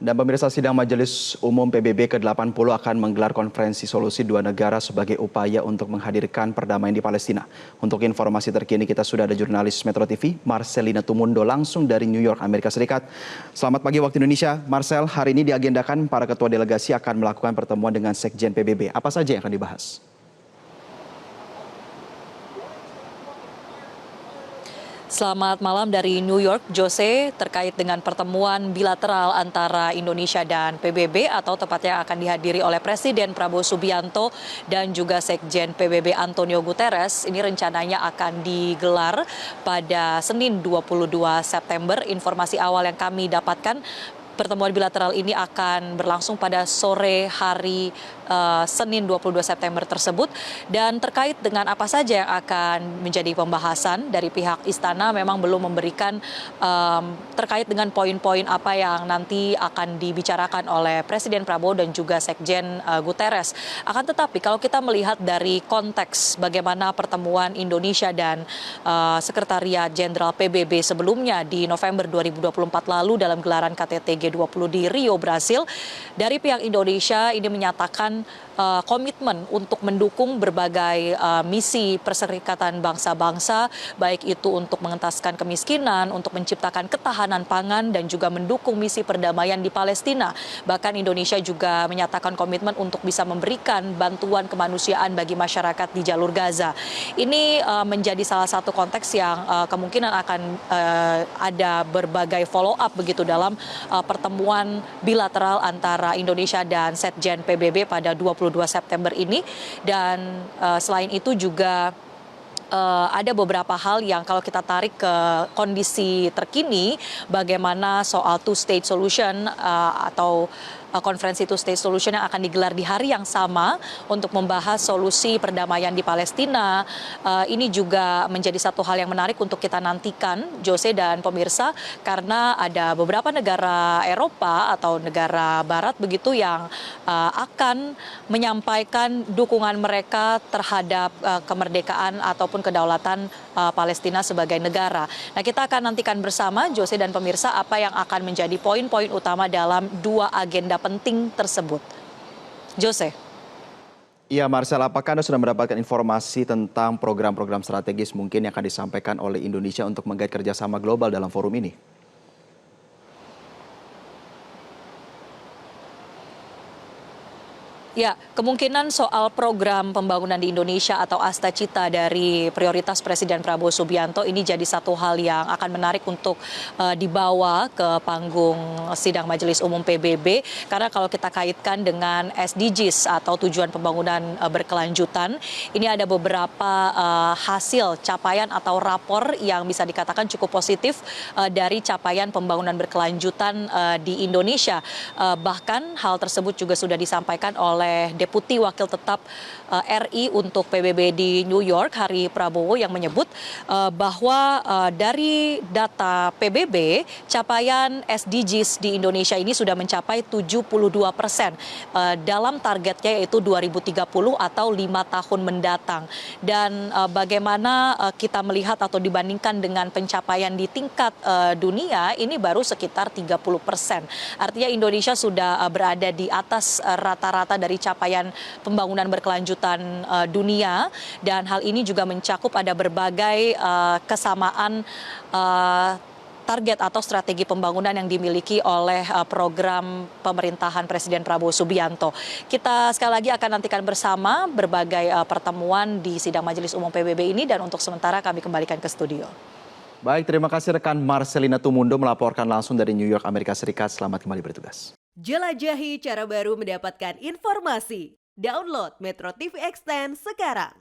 Dan pemirsa, sidang Majelis Umum PBB ke-80 akan menggelar konferensi solusi dua negara sebagai upaya untuk menghadirkan perdamaian di Palestina. Untuk informasi terkini kita sudah ada jurnalis Metro TV, Marcelina Tumundo langsung dari New York, Amerika Serikat. Selamat pagi waktu Indonesia. Marcel, hari ini diagendakan para ketua delegasi akan melakukan pertemuan dengan Sekjen PBB. Apa saja yang akan dibahas? Selamat malam dari New York, Jose, terkait dengan pertemuan bilateral antara Indonesia dan PBB atau tepatnya akan dihadiri oleh Presiden Prabowo Subianto dan juga Sekjen PBB Antonio Guterres. Ini rencananya akan digelar pada Senin 22 September. Informasi awal yang kami dapatkan, pertemuan bilateral ini akan berlangsung pada sore hari Senin 22 September tersebut. Dan terkait dengan apa saja yang akan menjadi pembahasan dari pihak istana memang belum memberikan terkait dengan poin-poin apa yang nanti akan dibicarakan oleh Presiden Prabowo dan juga Sekjen Guterres. Akan tetapi kalau kita melihat dari konteks bagaimana pertemuan Indonesia dan Sekretariat Jenderal PBB sebelumnya di November 2024 lalu dalam gelaran KTT G20 di Rio, Brasil, dari pihak Indonesia ini menyatakan komitmen untuk mendukung berbagai misi Perserikatan Bangsa-Bangsa, baik itu untuk mengentaskan kemiskinan, untuk menciptakan ketahanan pangan, dan juga mendukung misi perdamaian di Palestina. Bahkan Indonesia juga menyatakan komitmen untuk bisa memberikan bantuan kemanusiaan bagi masyarakat di jalur Gaza. Ini menjadi salah satu konteks yang kemungkinan akan ada berbagai follow up begitu dalam pertemuan bilateral antara Indonesia dan Sekjen PBB pada 22 September ini. Dan selain itu juga ada beberapa hal yang kalau kita tarik ke kondisi terkini, bagaimana soal two-state solution atau konferensi two-state solution yang akan digelar di hari yang sama untuk membahas solusi perdamaian di Palestina. Ini juga menjadi satu hal yang menarik untuk kita nantikan, Jose dan pemirsa, karena ada beberapa negara Eropa atau negara Barat begitu yang akan menyampaikan dukungan mereka terhadap kemerdekaan ataupun kedaulatan Palestina sebagai negara. Nah, kita akan nantikan bersama, Jose dan pemirsa, apa yang akan menjadi poin-poin utama dalam dua agenda penting tersebut. Jose. Iya, Marcel, apakah Anda sudah mendapatkan informasi tentang program-program strategis mungkin yang akan disampaikan oleh Indonesia untuk menggait kerjasama global dalam forum ini? Ya, kemungkinan soal program pembangunan di Indonesia atau Asta Cita dari prioritas Presiden Prabowo Subianto ini jadi satu hal yang akan menarik untuk dibawa ke panggung sidang Majelis Umum PBB. Karena kalau kita kaitkan dengan SDGs atau tujuan pembangunan berkelanjutan, ini ada beberapa hasil capaian atau rapor yang bisa dikatakan cukup positif dari capaian pembangunan berkelanjutan di Indonesia. Bahkan hal tersebut juga sudah disampaikan oleh Deputi Wakil Tetap RI untuk PBB di New York, Hari Prabowo, yang menyebut bahwa dari data PBB, capaian SDGs di Indonesia ini sudah mencapai 72% dalam targetnya, yaitu 2030 atau 5 tahun mendatang. Dan bagaimana kita melihat atau dibandingkan dengan pencapaian di tingkat dunia, ini baru sekitar 30%. Artinya Indonesia sudah berada di atas rata-rata dari capaian pembangunan berkelanjutan dunia, dan hal ini juga mencakup ada berbagai kesamaan target atau strategi pembangunan yang dimiliki oleh program pemerintahan Presiden Prabowo Subianto. Kita sekali lagi akan nantikan bersama berbagai pertemuan di sidang Majelis Umum PBB ini, dan untuk sementara kami kembalikan ke studio. Baik, terima kasih rekan Marcelina Tumundo melaporkan langsung dari New York, Amerika Serikat. Selamat kembali bertugas. Jelajahi cara baru mendapatkan informasi. Download Metro TV Extend sekarang.